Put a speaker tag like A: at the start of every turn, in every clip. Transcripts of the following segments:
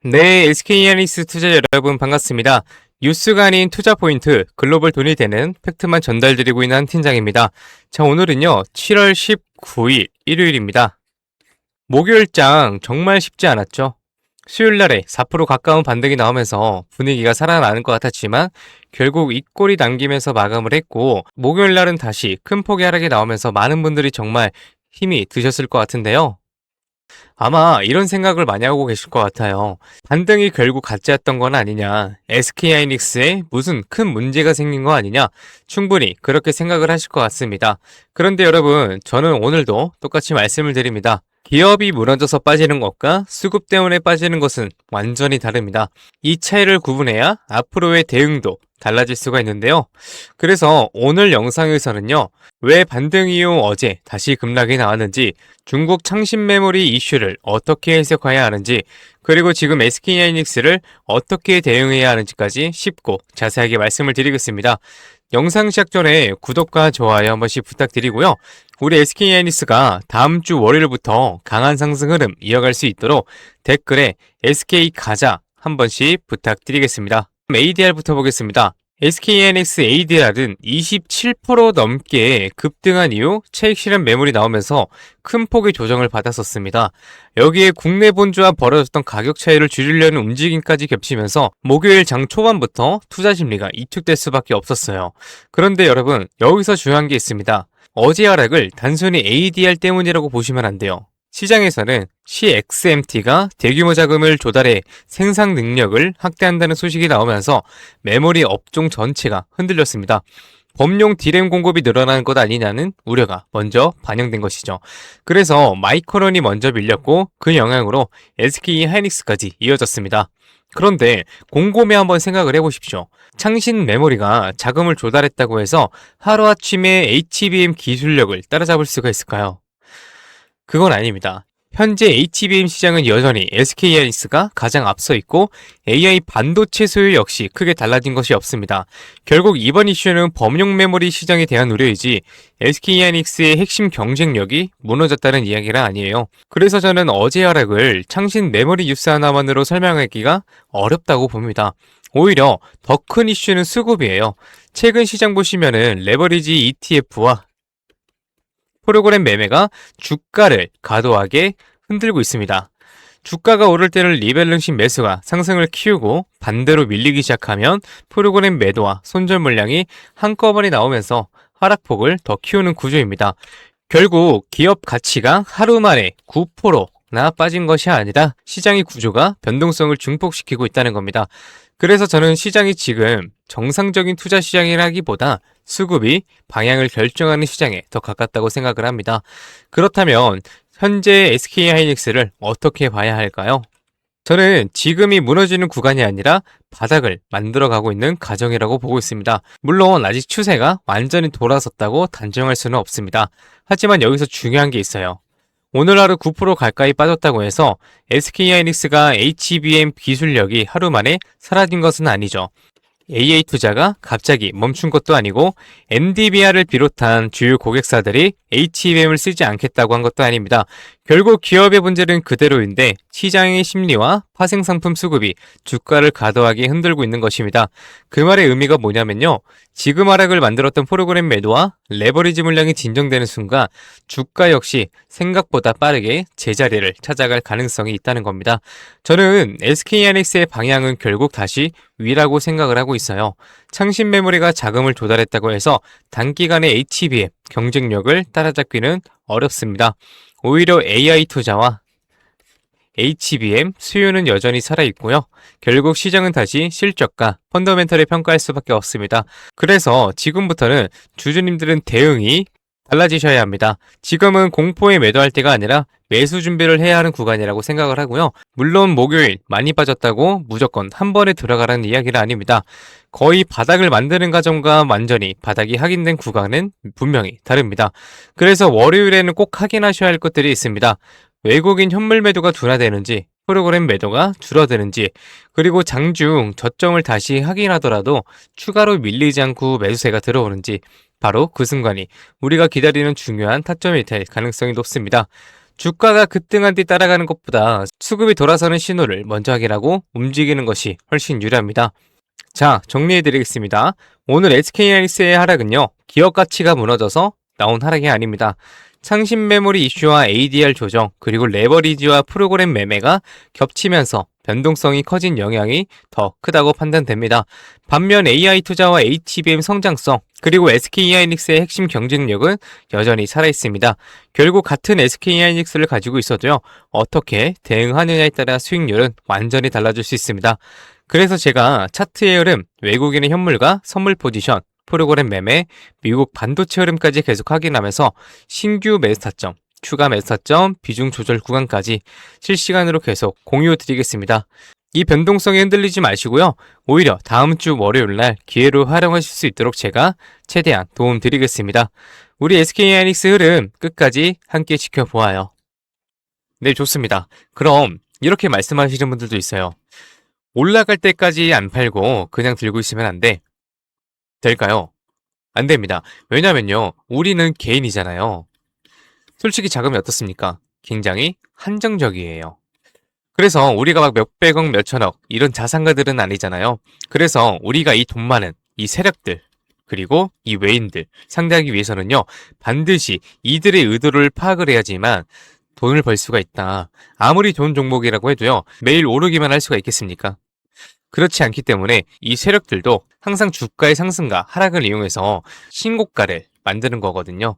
A: 네, SK하이닉스 투자 여러분 반갑습니다. 뉴스가 아닌 투자 포인트, 글로벌 돈이 되는 팩트만 전달드리고 있는 한 팀장입니다. 자, 오늘은요, 7월 19일 일요일입니다. 목요일장 정말 쉽지 않았죠? 수요일날에 4% 가까운 반등이 나오면서 분위기가 살아나는 것 같았지만 결국 윗골이 남기면서 마감을 했고, 목요일날은 다시 큰 폭의 하락이 나오면서 많은 분들이 정말 힘이 드셨을 것 같은데요. 아마 이런 생각을 많이 하고 계실 것 같아요. 반등이 결국 가짜였던 건 아니냐, SK하이닉스에 무슨 큰 문제가 생긴 거 아니냐, 충분히 그렇게 생각을 하실 것 같습니다. 그런데 여러분, 저는 오늘도 똑같이 말씀을 드립니다. 기업이 무너져서 빠지는 것과 수급 때문에 빠지는 것은 완전히 다릅니다. 이 차이를 구분해야 앞으로의 대응도 달라질 수가 있는데요. 그래서 오늘 영상에서는요, 왜 반등 이후 어제 다시 급락이 나왔는지, 중국 창신 메모리 이슈를 어떻게 해석해야 하는지, 그리고 지금 SK하이닉스를 어떻게 대응해야 하는지까지 쉽고 자세하게 말씀을 드리겠습니다. 영상 시작 전에 구독과 좋아요 한 번씩 부탁드리고요. 우리 SK하이닉스가 다음 주 월요일부터 강한 상승 흐름 이어갈 수 있도록 댓글에 SK 가자 한 번씩 부탁드리겠습니다. ADR부터 보겠습니다. SK하이닉스 ADR은 27% 넘게 급등한 이후 차익 실현 매물이 나오면서 큰 폭의 조정을 받았었습니다. 여기에 국내 본주와 벌어졌던 가격 차이를 줄이려는 움직임까지 겹치면서 목요일 장 초반부터 투자 심리가 이축될 수밖에 없었어요. 그런데 여러분, 여기서 중요한 게 있습니다. 어제 하락을 단순히 ADR 때문이라고 보시면 안 돼요. 시장에서는 CXMT가 대규모 자금을 조달해 생산 능력을 확대한다는 소식이 나오면서 메모리 업종 전체가 흔들렸습니다. 범용 D램 공급이 늘어나는 것 아니냐는 우려가 먼저 반영된 것이죠. 그래서 마이크론이 먼저 밀렸고 그 영향으로 SK하이닉스까지 이어졌습니다. 그런데 곰곰이 한번 생각을 해보십시오. 창신 메모리가 자금을 조달했다고 해서 하루아침에 HBM 기술력을 따라잡을 수가 있을까요? 그건 아닙니다. 현재 HBM 시장은 여전히 SK하이닉스가 가장 앞서 있고 AI 반도체 소유 역시 크게 달라진 것이 없습니다. 결국 이번 이슈는 범용 메모리 시장에 대한 우려이지 SK하이닉스의 핵심 경쟁력이 무너졌다는 이야기가 아니에요. 그래서 저는 어제 하락을 창신 메모리 뉴스 하나만으로 설명하기가 어렵다고 봅니다. 오히려 더 큰 이슈는 수급이에요. 최근 시장 보시면은 레버리지 ETF와 프로그램 매매가 주가를 과도하게 흔들고 있습니다. 주가가 오를 때는 리밸런싱 매수가 상승을 키우고 반대로 밀리기 시작하면 프로그램 매도와 손절 물량이 한꺼번에 나오면서 하락폭을 더 키우는 구조입니다. 결국 기업 가치가 하루 만에 9%나 빠진 것이 아니라 시장의 구조가 변동성을 증폭시키고 있다는 겁니다. 그래서 저는 시장이 지금 정상적인 투자 시장이라기보다 수급이 방향을 결정하는 시장에 더 가깝다고 생각을 합니다. 그렇다면 현재 SK하이닉스를 어떻게 봐야 할까요? 저는 지금이 무너지는 구간이 아니라 바닥을 만들어가고 있는 과정이라고 보고 있습니다. 물론 아직 추세가 완전히 돌아섰다고 단정할 수는 없습니다. 하지만 여기서 중요한 게 있어요. 오늘 하루 9% 가까이 빠졌다고 해서 SK하이닉스가 HBM 기술력이 하루 만에 사라진 것은 아니죠. AA 투자가 갑자기 멈춘 것도 아니고 NDVR을 비롯한 주요 고객사들이 HBM을 쓰지 않겠다고 한 것도 아닙니다. 결국 기업의 문제는 그대로인데 시장의 심리와 파생상품 수급이 주가를 과도하게 흔들고 있는 것입니다. 그 말의 의미가 뭐냐면요. 지금 하락을 만들었던 프로그램 매도와 레버리지 물량이 진정되는 순간 주가 역시 생각보다 빠르게 제자리를 찾아갈 가능성이 있다는 겁니다. 저는 SK하이닉스의 방향은 결국 다시 위라고 생각을 하고 있어요. 창신 메모리가 자금을 조달했다고 해서 단기간에 HBM 경쟁력을 따라잡기는 어렵습니다. 오히려 AI 투자와 HBM 수요는 여전히 살아있고요. 결국 시장은 다시 실적과 펀더멘털을 평가할 수밖에 없습니다. 그래서 지금부터는 주주님들은 대응이 달라지셔야 합니다. 지금은 공포에 매도할 때가 아니라 매수 준비를 해야 하는 구간이라고 생각을 하고요. 물론 목요일 많이 빠졌다고 무조건 한 번에 들어가라는 이야기는 아닙니다. 거의 바닥을 만드는 과정과 완전히 바닥이 확인된 구간은 분명히 다릅니다. 그래서 월요일에는 꼭 확인하셔야 할 것들이 있습니다. 외국인 현물 매도가 둔화되는지, 프로그램 매도가 줄어드는지, 그리고 장중 저점을 다시 확인하더라도 추가로 밀리지 않고 매수세가 들어오는지, 바로 그 순간이 우리가 기다리는 중요한 타점이 될 가능성이 높습니다. 주가가 급등한 뒤 따라가는 것보다 수급이 돌아서는 신호를 먼저 확인하고 움직이는 것이 훨씬 유리합니다. 자, 정리해드리겠습니다. 오늘 SK하이닉스의 하락은요, 기업 가치가 무너져서 나온 하락이 아닙니다. 상신 메모리 이슈와 ADR 조정, 그리고 레버리지와 프로그램 매매가 겹치면서 변동성이 커진 영향이 더 크다고 판단됩니다. 반면 AI 투자와 HBM 성장성, 그리고 SK하이닉스의 핵심 경쟁력은 여전히 살아있습니다. 결국 같은 SK하이닉스를 가지고 있어도요, 어떻게 대응하느냐에 따라 수익률은 완전히 달라질 수 있습니다. 그래서 제가 차트의 흐름, 외국인의 현물과 선물 포지션, 프로그램 매매, 미국 반도체 흐름까지 계속 확인하면서 신규 매수 타점, 추가 매수 타점, 비중 조절 구간까지 실시간으로 계속 공유 드리겠습니다. 이 변동성에 흔들리지 마시고요. 오히려 다음 주 월요일 날 기회로 활용하실 수 있도록 제가 최대한 도움 드리겠습니다. 우리 SK하이닉스 흐름 끝까지 함께 지켜보아요. 네, 좋습니다. 그럼 이렇게 말씀하시는 분들도 있어요. 올라갈 때까지 안 팔고 그냥 들고 있으면 안 돼. 될까요? 안 됩니다. 왜냐면요, 우리는 개인이잖아요. 솔직히 자금이 어떻습니까? 굉장히 한정적이에요. 그래서 우리가 막 몇백억, 몇천억 이런 자산가들은 아니잖아요. 그래서 우리가 이 돈 많은 이 세력들, 그리고 이 외인들 상대하기 위해서는요, 반드시 이들의 의도를 파악을 해야지만 돈을 벌 수가 있다. 아무리 좋은 종목이라고 해도요, 매일 오르기만 할 수가 있겠습니까? 그렇지 않기 때문에 이 세력들도 항상 주가의 상승과 하락을 이용해서 신고가를 만드는 거거든요.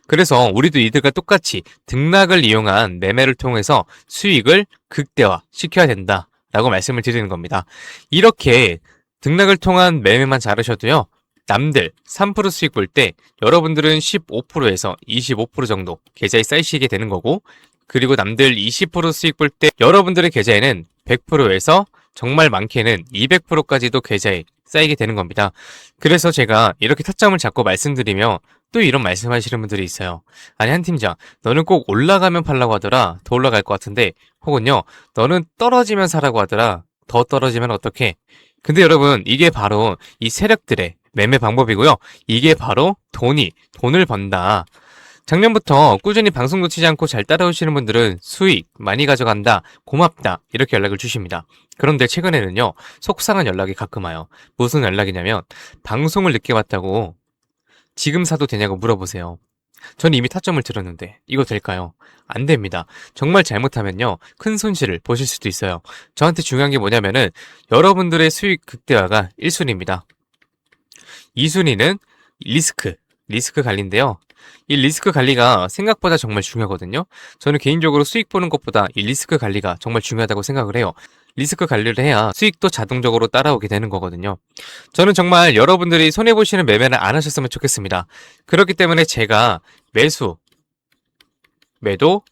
A: 그래서 우리도 이들과 똑같이 등락을 이용한 매매를 통해서 수익을 극대화 시켜야 된다라고 말씀을 드리는 겁니다. 이렇게 등락을 통한 매매만 잘하셔도요, 남들 3% 수익 볼 때 여러분들은 15%에서 25% 정도 계좌에 쌓이시게 되는 거고, 그리고 남들 20% 수익 볼 때 여러분들의 계좌에는 100%에서 정말 많게는 200%까지도 계좌에 쌓이게 되는 겁니다. 그래서 제가 이렇게 타점을 잡고 말씀드리며 또 이런 말씀하시는 분들이 있어요. 아니, 한 팀장, 너는 꼭 올라가면 팔라고 하더라. 더 올라갈 것 같은데. 혹은요, 너는 떨어지면 사라고 하더라. 더 떨어지면 어떡해? 근데 여러분, 이게 바로 이 세력들의 매매 방법이고요. 이게 바로 돈을 번다. 작년부터 꾸준히 방송 놓치지 않고 잘 따라오시는 분들은 수익 많이 가져간다, 고맙다 이렇게 연락을 주십니다. 그런데 최근에는요, 속상한 연락이 가끔 와요. 무슨 연락이냐면 방송을 늦게 봤다고 지금 사도 되냐고 물어보세요. 전 이미 타점을 들었는데 이거 될까요? 안 됩니다. 정말 잘못하면요, 큰 손실을 보실 수도 있어요. 저한테 중요한 게 뭐냐면은 여러분들의 수익 극대화가 1순위입니다. 2순위는 리스크 관리인데요. 이 리스크 관리가 생각보다 정말 중요하거든요. 저는 개인적으로 수익 보는 것보다 이 리스크 관리가 정말 중요하다고 생각을 해요. 리스크 관리를 해야 수익도 자동적으로 따라오게 되는 거거든요. 저는 정말 여러분들이 손해보시는 매매는 안 하셨으면 좋겠습니다. 그렇기 때문에 제가 매수, 매도,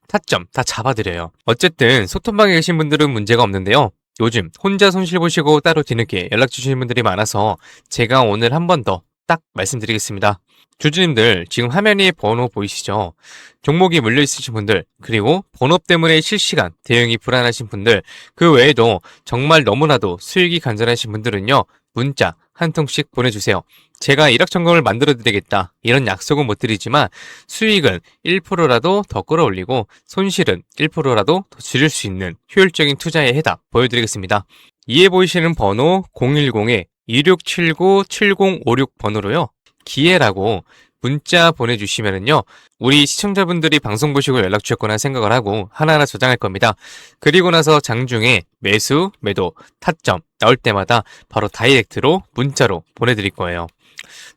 A: 타점 다 잡아드려요. 어쨌든 소통방에 계신 분들은 문제가 없는데요. 요즘 혼자 손실 보시고 따로 뒤늦게 연락 주시는 분들이 많아서 제가 오늘 한 번 더 딱 말씀드리겠습니다. 주주님들, 지금 화면 위에 번호 보이시죠? 종목이 물려 있으신 분들, 그리고 번호 때문에 실시간 대응이 불안하신 분들, 그 외에도 정말 너무나도 수익이 간절하신 분들은요, 문자 한 통씩 보내주세요. 제가 일확천금을 만들어 드리겠다 이런 약속은 못 드리지만 수익은 1%라도 더 끌어올리고 손실은 1%라도 더 줄일 수 있는 효율적인 투자의 해답 보여드리겠습니다. 이에 보이시는 번호 010-2679-7056 번호로요, 기회라고 문자 보내주시면은요, 우리 시청자분들이 방송 보시고 연락 주셨구나 생각을 하고 하나하나 저장할 겁니다. 그리고 나서 장중에 매수, 매도, 타점 나올 때마다 바로 다이렉트로 문자로 보내드릴 거예요.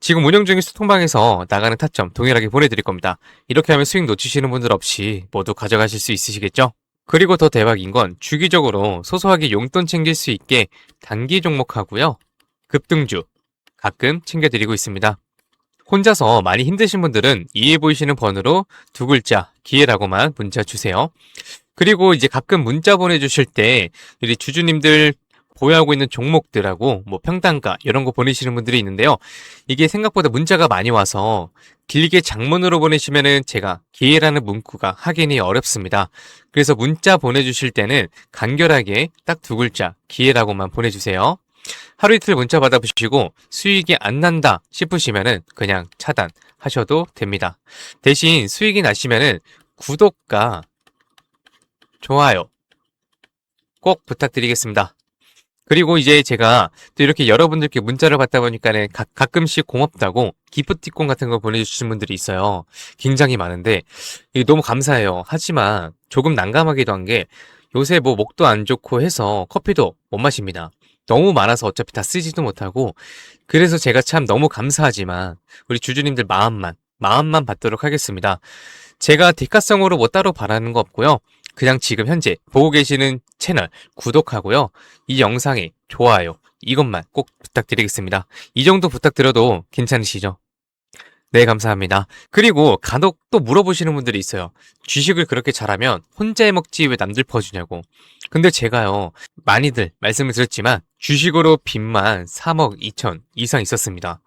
A: 지금 운영 중인 소통방에서 나가는 타점 동일하게 보내드릴 겁니다. 이렇게 하면 수익 놓치시는 분들 없이 모두 가져가실 수 있으시겠죠? 그리고 더 대박인 건 주기적으로 소소하게 용돈 챙길 수 있게 단기 종목하고요, 급등주 가끔 챙겨드리고 있습니다. 혼자서 많이 힘드신 분들은 이해 보이시는 번호로 두 글자 기회라고만 문자 주세요. 그리고 이제 가끔 문자 보내주실 때 우리 주주님들 보유하고 있는 종목들하고 뭐 평단가 이런 거 보내시는 분들이 있는데요. 이게 생각보다 문자가 많이 와서 길게 장문으로 보내시면은 제가 기회라는 문구가 확인이 어렵습니다. 그래서 문자 보내주실 때는 간결하게 딱 두 글자 기회라고만 보내주세요. 하루 이틀 문자 받아보시고 수익이 안 난다 싶으시면은 그냥 차단하셔도 됩니다. 대신 수익이 나시면은 구독과 좋아요 꼭 부탁드리겠습니다. 그리고 이제 제가 또 이렇게 여러분들께 문자를 받다 보니까는 가끔씩 고맙다고 기프티콘 같은 거 보내주신 분들이 있어요. 굉장히 많은데 이게 너무 감사해요. 하지만 조금 난감하기도 한 게 요새 뭐 목도 안 좋고 해서 커피도 못 마십니다. 너무 많아서 어차피 다 쓰지도 못하고 그래서 제가 참 너무 감사하지만 우리 주주님들 마음만 받도록 하겠습니다. 제가 대가성으로 뭐 따로 바라는 거 없고요. 그냥 지금 현재 보고 계시는 채널 구독하고요. 이 영상에 좋아요 이것만 꼭 부탁드리겠습니다. 이 정도 부탁드려도 괜찮으시죠? 네, 감사합니다. 그리고 간혹 또 물어보시는 분들이 있어요. 주식을 그렇게 잘하면 혼자 해먹지 왜 남들 퍼주냐고. 근데 제가요, 많이들 말씀을 드렸지만 주식으로 빚만 3억 2천 이상 있었습니다.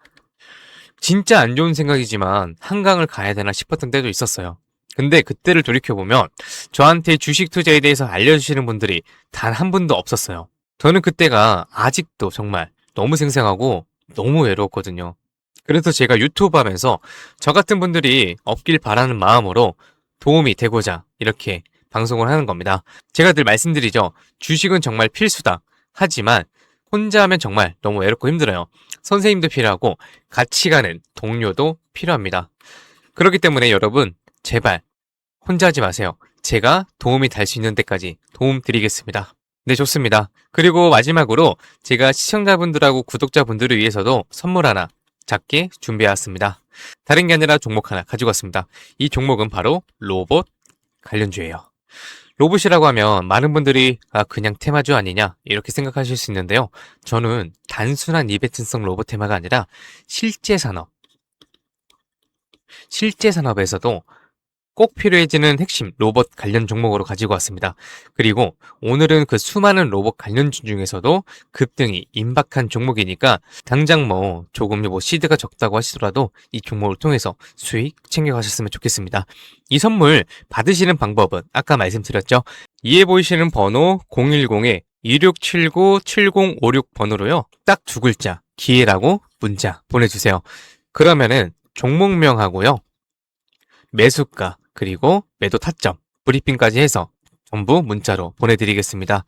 A: 진짜 안 좋은 생각이지만 한강을 가야 되나 싶었던 때도 있었어요. 근데 그때를 돌이켜보면 저한테 주식 투자에 대해서 알려주시는 분들이 단 한 분도 없었어요. 저는 그때가 아직도 정말 너무 생생하고 너무 외로웠거든요. 그래서 제가 유튜브 하면서 저 같은 분들이 없길 바라는 마음으로 도움이 되고자 이렇게 방송을 하는 겁니다. 제가 늘 말씀드리죠. 주식은 정말 필수다. 하지만 혼자 하면 정말 너무 외롭고 힘들어요. 선생님도 필요하고 같이 가는 동료도 필요합니다. 그렇기 때문에 여러분 제발 혼자 하지 마세요. 제가 도움이 될 수 있는 데까지 도움 드리겠습니다. 네, 좋습니다. 그리고 마지막으로 제가 시청자분들하고 구독자분들을 위해서도 선물 하나 작게 준비해왔습니다. 다른 게 아니라 종목 하나 가지고 왔습니다. 이 종목은 바로 로봇 관련주예요. 로봇이라고 하면 많은 분들이 그냥 테마주 아니냐 이렇게 생각하실 수 있는데요. 저는 단순한 이벤트성 로봇 테마가 아니라 실제 산업에서도 꼭 필요해지는 핵심 로봇 관련 종목으로 가지고 왔습니다. 그리고 오늘은 그 수많은 로봇 관련주 중에서도 급등이 임박한 종목이니까 당장 뭐 조금 시드가 적다고 하시더라도 이 종목을 통해서 수익 챙겨가셨으면 좋겠습니다. 이 선물 받으시는 방법은 아까 말씀드렸죠. 이에 보이시는 번호 010-2679-7056번호로요. 딱 두 글자 기회라고 문자 보내주세요. 그러면은 종목명하고요. 매수가 그리고 매도 타점, 브리핑까지 해서 전부 문자로 보내드리겠습니다.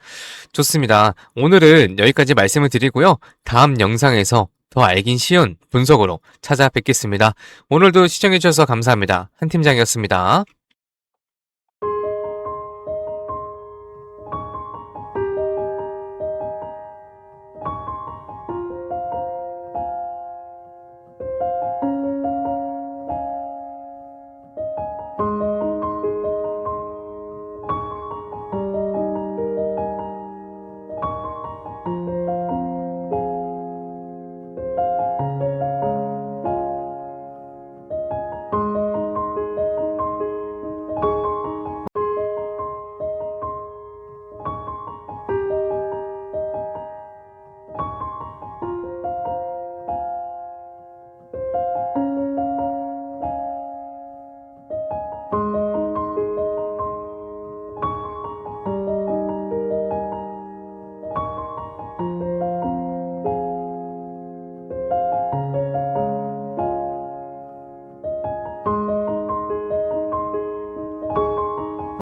A: 좋습니다. 오늘은 여기까지 말씀을 드리고요. 다음 영상에서 더 알긴 쉬운 분석으로 찾아뵙겠습니다. 오늘도 시청해주셔서 감사합니다. 한 팀장이었습니다.